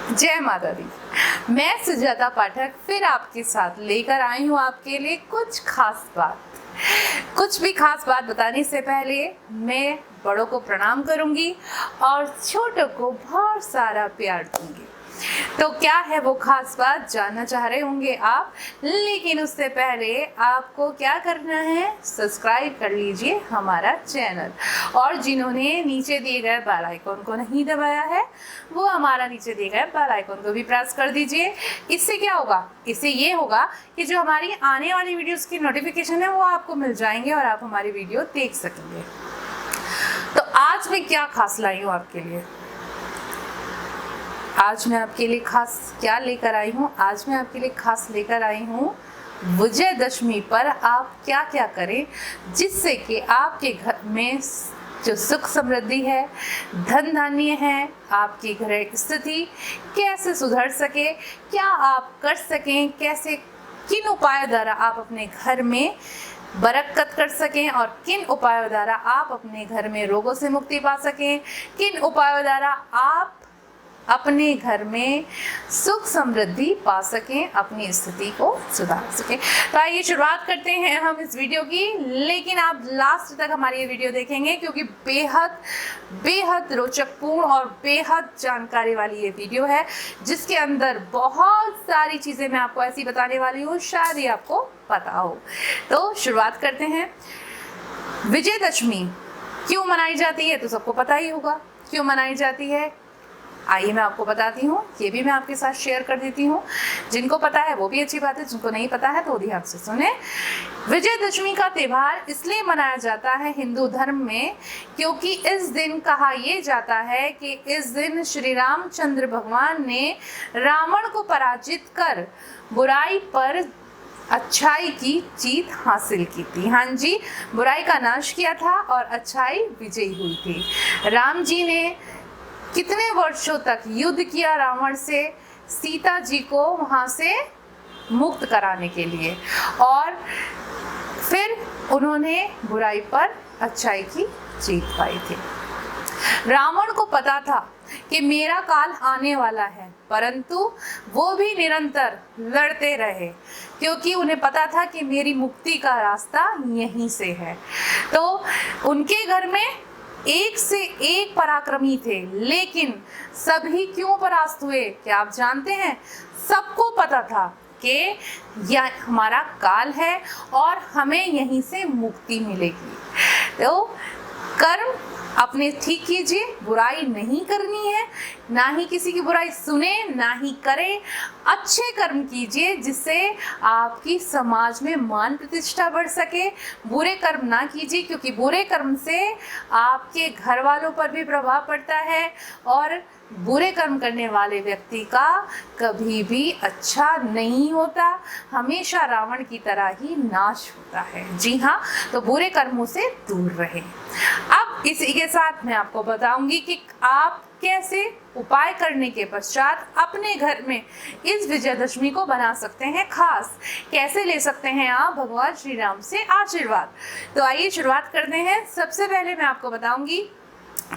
जय माता दी। मैं सुजाता पाठक फिर आपके साथ लेकर आई हूँ आपके लिए कुछ खास बात। कुछ भी खास बात बताने से पहले मैं बड़ों को प्रणाम करूंगी और छोटों को बहुत सारा प्यार दूंगी। तो क्या है वो खास बात जानना चाह रहे होंगे आप, लेकिन उससे पहले आपको क्या करना है, सब्सक्राइब कर लीजिए हमारा चैनल, और जिन्होंने नीचे दिए गए बेल आइकन को नहीं दबाया है वो हमारा नीचे दिए गए बेल आइकन को भी प्रेस कर दीजिए। इससे क्या होगा, इससे ये होगा कि जो हमारी आने वाली वीडियोस की नोटिफिकेशन है वो आपको मिल जाएंगे और आप हमारी वीडियो देख सकेंगे। तो आज मैं क्या खास लाई हूँ आपके लिए, आज मैं आपके लिए खास क्या लेकर आई हूँ, आज मैं आपके लिए खास लेकर आई हूँ विजयदशमी पर आप क्या क्या करें जिससे कि आपके घर में जो सुख समृद्धि है, धन धान्य है, आपकी घर की स्थिति कैसे सुधर सके, क्या आप कर सकें, कैसे किन उपायों द्वारा आप अपने घर में बरकत कर सकें और किन उपायों द्वारा आप अपने घर में रोगों से मुक्ति पा सकें, किन उपायों द्वारा आप अपने घर में सुख समृद्धि पा सकें, अपनी स्थिति को सुधार सकें। तो आइए शुरुआत करते हैं हम इस वीडियो की, लेकिन आप लास्ट तक हमारी ये वीडियो देखेंगे क्योंकि बेहद बेहद रोचकपूर्ण और बेहद जानकारी वाली ये वीडियो है जिसके अंदर बहुत सारी चीज़ें मैं आपको ऐसी बताने वाली हूँ शायद ही आपको पता हो। तो शुरुआत करते हैं। विजयदशमी क्यों मनाई जाती है तो सबको पता ही होगा क्यों मनाई जाती है। आइए मैं आपको बताती हूँ, ये भी मैं आपके साथ शेयर कर देती हूँ। जिनको पता है वो भी अच्छी बात है, जिनको नहीं पता है तो ध्यान से सुने। विजयदशमी का त्यौहार इसलिए मनाया जाता है हिंदू धर्म में क्योंकि इस दिन कहा यह जाता है कि इस दिन श्री रामचंद्र भगवान ने रावण को पराजित कर बुराई पर अच्छाई की जीत हासिल की थी। हाँ जी, बुराई का नाश किया था और अच्छाई विजयी हुई थी। राम जी ने कितने वर्षों तक युद्ध किया रावण से सीता जी को वहां से मुक्त कराने के लिए, और फिर उन्होंने बुराई पर अच्छाई की जीत पाई थी। रावण को पता था कि मेरा काल आने वाला है, परंतु वो भी निरंतर लड़ते रहे क्योंकि उन्हें पता था कि मेरी मुक्ति का रास्ता यहीं से है। तो उनके घर में एक से एक पराक्रमी थे, लेकिन सभी क्यों परास्त हुए क्या आप जानते हैं? सबको पता था कि यह हमारा काल है और हमें यहीं से मुक्ति मिलेगी। तो कर्म अपने ठीक कीजिए, बुराई नहीं करनी है, ना ही किसी की बुराई सुने ना ही करें। अच्छे कर्म कीजिए जिससे आपकी समाज में मान प्रतिष्ठा बढ़ सके। बुरे कर्म ना कीजिए क्योंकि बुरे कर्म से आपके घर वालों पर भी प्रभाव पड़ता है और बुरे कर्म करने वाले व्यक्ति का कभी भी अच्छा नहीं होता, हमेशा रावण की तरह ही नाश होता है। जी हाँ, तो बुरे कर्मों से दूर रहें। अब इसी के साथ मैं आपको बताऊंगी कि आप कैसे उपाय करने के पश्चात अपने घर में इस विजयदशमी को बना सकते हैं खास, कैसे ले सकते हैं आप भगवान श्री राम से आशीर्वाद। तो आइए शुरुआत करते हैं। सबसे पहले मैं आपको बताऊंगी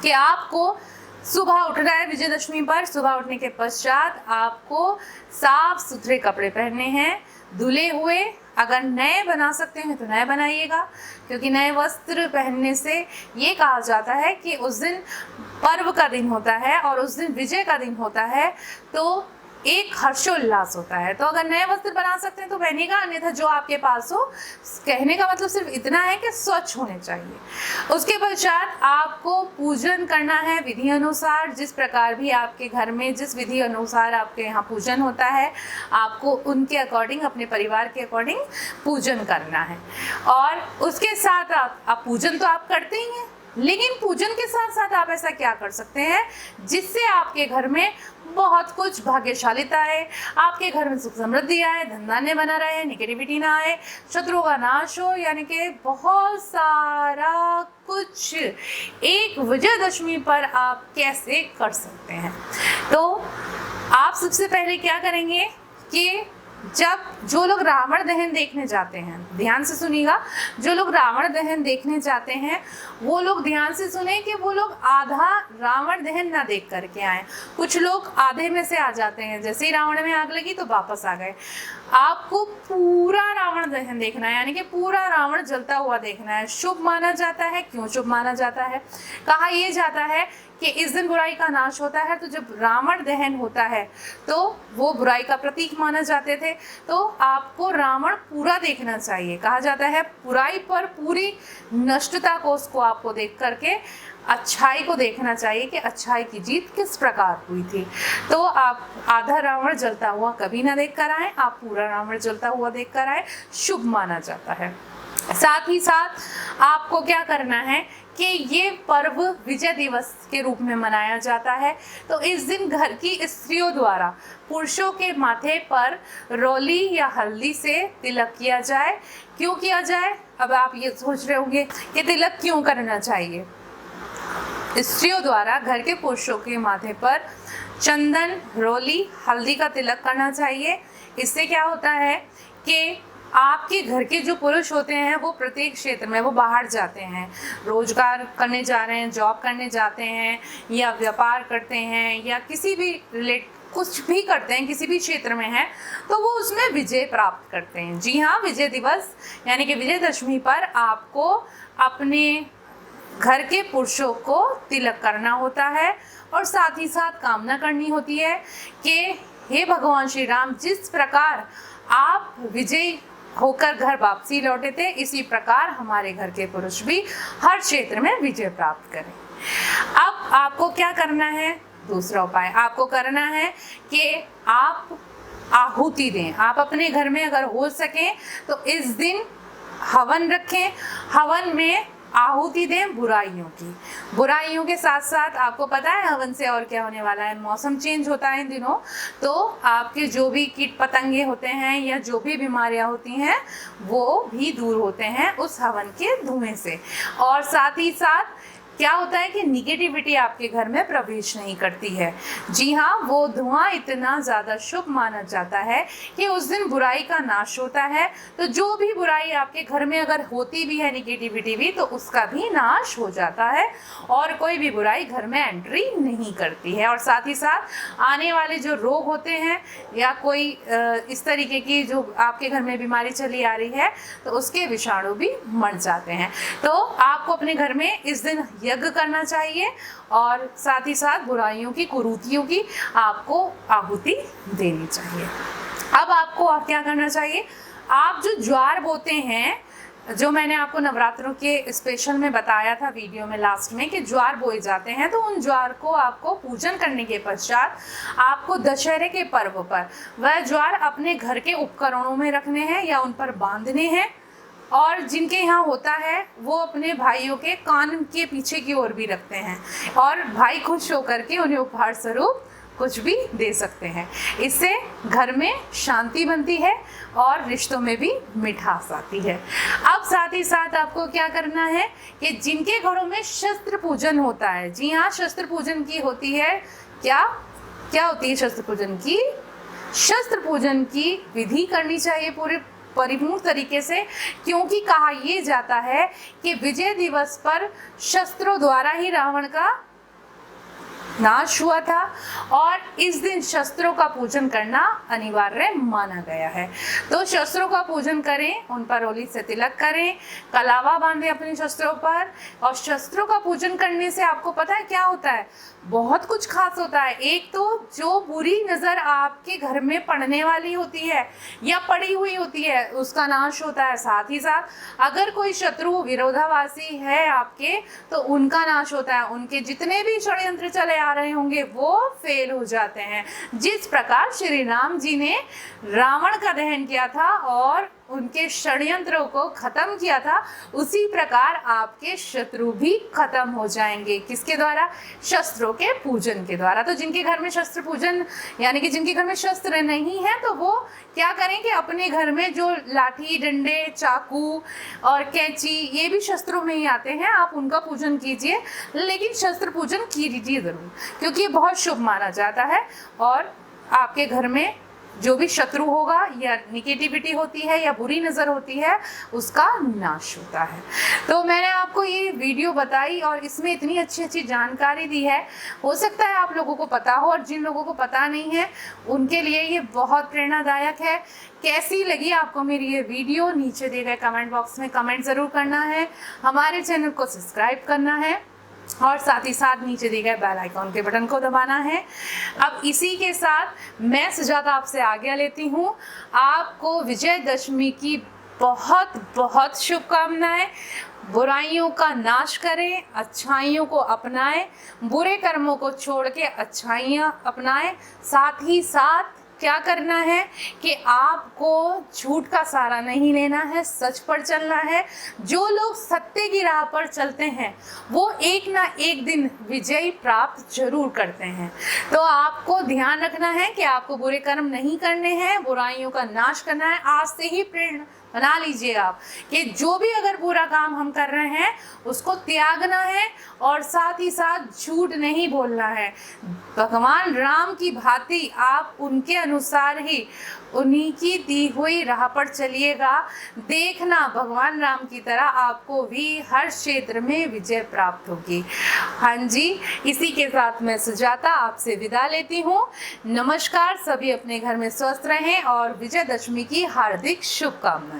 कि आपको सुबह उठना है। विजयदशमी पर सुबह उठने के पश्चात आपको साफ सुथरे कपड़े पहनने हैं, धुले हुए। अगर नए बना सकते हैं तो नए बनाइएगा क्योंकि नए वस्त्र पहनने से ये कहा जाता है कि उस दिन पर्व का दिन होता है और उस दिन विजय का दिन होता है, तो एक हर्षोल्लास होता है। तो अगर नए वस्त्र बना सकते हैं तो पहनिएगा, अन्यथा जो आपके पास हो, कहने का मतलब सिर्फ इतना है कि स्वच्छ होने चाहिए। उसके पश्चात आपको पूजन करना है विधि अनुसार। जिस प्रकार भी आपके घर में जिस विधि अनुसार आपके यहाँ पूजन होता है, आपको उनके अकॉर्डिंग, अपने परिवार के अकॉर्डिंग पूजन करना है। और उसके साथ आप पूजन तो आप करते ही हैं, लेकिन पूजन के साथ साथ आप ऐसा क्या कर सकते हैं जिससे आपके घर में बहुत कुछ भाग्यशालीता आए, आपके घर में सुख समृद्धि आए, धन धान्य बना रहे, नेगेटिविटी ना आए, शत्रुओं का नाश हो, यानी कि बहुत सारा कुछ एक विजयदशमी पर आप कैसे कर सकते हैं। तो आप सबसे पहले क्या करेंगे कि जब जो लोग रावण दहन देखने जाते हैं, ध्यान से सुनिएगा, जो लोग रावण दहन देखने जाते हैं वो लोग ध्यान से सुने कि वो लोग आधा रावण दहन ना देख करके आए। कुछ लोग आधे में से आ जाते हैं, जैसे ही रावण में आग लगी तो वापस आ गए। आपको पूरा रावण दहन देखना है, यानी कि पूरा रावण जलता हुआ देखना है। शुभ माना जाता है। क्यों शुभ माना जाता है? कहा यह जाता है कि इस दिन बुराई का नाश होता है। तो जब रावण दहन होता है तो वो बुराई का प्रतीक माना जाते थे। तो आपको रावण पूरा देखना चाहिए। कहा जाता है बुराई पर पूरी नष्टता को उसको आपको देख करके अच्छाई को देखना चाहिए कि अच्छाई की जीत किस प्रकार हुई थी। तो आप आधा रावण जलता हुआ कभी ना देख कर आए, आप पूरा रावण जलता हुआ देख कर आए, शुभ माना जाता है। साथ ही साथ आपको क्या करना है कि ये पर्व विजय दिवस के रूप में मनाया जाता है। तो इस दिन घर की स्त्रियों द्वारा पुरुषों के माथे पर रोली या हल्दी से तिलक किया जाए। क्यों किया जाए? अब आप ये सोच रहे होंगे कि तिलक क्यों करना चाहिए। स्त्रियों द्वारा घर के पुरुषों के माथे पर चंदन, रोली, हल्दी का तिलक करना चाहिए। इससे क्या होता है कि आपके घर के जो पुरुष होते हैं वो प्रत्येक क्षेत्र में वो बाहर जाते हैं, रोजगार करने जा रहे हैं, जॉब करने जाते हैं, या व्यापार करते हैं, या किसी भी कुछ भी करते हैं, किसी भी क्षेत्र में है, तो वो उसमें विजय प्राप्त करते हैं। जी हाँ, विजय दिवस यानी कि विजयदशमी पर आपको अपने घर के पुरुषों को तिलक करना होता है और साथ ही साथ कामना करनी होती है कि हे भगवान श्री राम, जिस प्रकार आप विजय होकर घर वापसी लौटे थे, इसी प्रकार हमारे घर के पुरुष भी हर क्षेत्र में विजय प्राप्त करें। अब आपको क्या करना है? दूसरा उपाय आपको करना है कि आप आहुति दें। आप अपने घर में अगर हो सके तो इस दिन हवन रखें। हवन में आहुति दें बुराइयों के साथ साथ आपको पता है हवन से और क्या होने वाला है। मौसम चेंज होता है इन दिनों, तो आपके जो भी कीट पतंगे होते हैं या जो भी बीमारियां होती हैं वो भी दूर होते हैं उस हवन के धुएं से। और साथ ही साथ क्या होता है कि निगेटिविटी आपके घर में प्रवेश नहीं करती है। जी हाँ, वो धुआं इतना ज़्यादा शुभ माना जाता है कि उस दिन बुराई का नाश होता है। तो जो भी बुराई आपके घर में अगर होती भी है, निगेटिविटी भी, तो उसका भी नाश हो जाता है और कोई भी बुराई घर में एंट्री नहीं करती है। और साथ ही साथ आने वाले जो रोग होते हैं या कोई इस तरीके की जो आपके घर में बीमारी चली आ रही है, तो उसके विषाणु भी मर जाते हैं। तो आपको अपने घर में इस दिन यज्ञ करना चाहिए और साथ ही साथ बुराइयों की, कुरीतियों की आपको आहुति देनी चाहिए। अब आपको क्या करना चाहिए? आप जो ज्वार बोते हैं, जो मैंने आपको नवरात्रों के स्पेशल में बताया था वीडियो में लास्ट में कि ज्वार बोए जाते हैं, तो उन ज्वार को आपको पूजन करने के पश्चात आपको दशहरे के पर्व पर वह ज्वार अपने घर के उपकरणों में रखने हैं या उन पर बांधने हैं। और जिनके यहाँ होता है वो अपने भाइयों के कान के पीछे की ओर भी रखते हैं और भाई खुश होकर के उन्हें उपहार स्वरूप कुछ भी दे सकते हैं। इससे घर में शांति बनती है और रिश्तों में भी मिठास आती है। अब साथ ही साथ आपको क्या करना है कि जिनके घरों में शस्त्र पूजन होता है, जी हाँ, शस्त्र पूजन की होती है। क्या होती है शस्त्र पूजन की? शस्त्र पूजन की विधि करनी चाहिए पूरे परिपूर्ण तरीके से, क्योंकि कहा यह जाता है कि विजय दिवस पर शस्त्रों द्वारा ही रावण का नाश हुआ था और इस दिन शस्त्रों का पूजन करना अनिवार्य माना गया है। तो शस्त्रों का पूजन करें, उन पर होली से तिलक करें, कलावा बांधें अपने शस्त्रों पर। और शस्त्रों का पूजन करने से आपको पता है क्या होता है? बहुत कुछ खास होता है। एक तो जो बुरी नज़र आपके घर में पड़ने वाली होती है या पड़ी हुई होती है उसका नाश होता है। साथ ही साथ अगर कोई शत्रु विरोधाभासी है आपके तो उनका नाश होता है। उनके जितने भी षड्यंत्र चले आ रहे होंगे वो फेल हो जाते हैं। जिस प्रकार श्री राम जी ने रावण का दहन किया था और उनके षड्यंत्रों को खत्म किया था, उसी प्रकार आपके शत्रु भी खत्म हो जाएंगे। किसके द्वारा? शस्त्रों के पूजन के द्वारा। तो जिनके घर में शस्त्र पूजन यानी कि जिनके घर में शस्त्र नहीं है तो वो क्या करें कि अपने घर में जो लाठी, डंडे, चाकू और कैंची, ये भी शस्त्रों में ही आते हैं, आप उनका पूजन कीजिए। लेकिन शस्त्र पूजन कीजिए ज़रूर, क्योंकि ये बहुत शुभ माना जाता है और आपके घर में जो भी शत्रु होगा या निगेटिविटी होती है या बुरी नज़र होती है उसका नाश होता है। तो मैंने आपको ये वीडियो बताई और इसमें इतनी अच्छी अच्छी जानकारी दी है, हो सकता है आप लोगों को पता हो और जिन लोगों को पता नहीं है उनके लिए ये बहुत प्रेरणादायक है। कैसी लगी आपको मेरी ये वीडियो, नीचे दिए गए कमेंट बॉक्स में कमेंट ज़रूर करना है, हमारे चैनल को सब्सक्राइब करना है और साथ ही साथ नीचे दिए गए बेल आइकॉन के बटन को दबाना है। अब इसी के साथ मैं सुजाता आपसे आज्ञा लेती हूँ। आपको विजयदशमी की बहुत बहुत शुभकामनाएं। बुराइयों का नाश करें, अच्छाइयों को अपनाएं, बुरे कर्मों को छोड़ के अच्छाइयाँ अपनाएं। साथ ही साथ क्या करना है कि आपको झूठ का सहारा नहीं लेना है, सच पर चलना है। जो लोग सत्य की राह पर चलते हैं वो एक ना एक दिन विजय प्राप्त जरूर करते हैं। तो आपको ध्यान रखना है कि आपको बुरे कर्म नहीं करने हैं, बुराइयों का नाश करना है। आज से ही प्रेरणा बना लीजिए आप कि जो भी अगर बुरा काम हम कर रहे हैं उसको त्यागना है और साथ ही साथ झूठ नहीं बोलना है। भगवान राम की भांति आप उनके अनुसार ही उन्हीं की दी हुई राह पर चलिएगा। देखना भगवान राम की तरह आपको भी हर क्षेत्र में विजय प्राप्त होगी। हाँ जी, इसी के साथ मैं सुजाता आपसे विदा लेती हूँ। नमस्कार। सभी अपने घर में स्वस्थ रहें और विजयदशमी की हार्दिक शुभकामनाएं।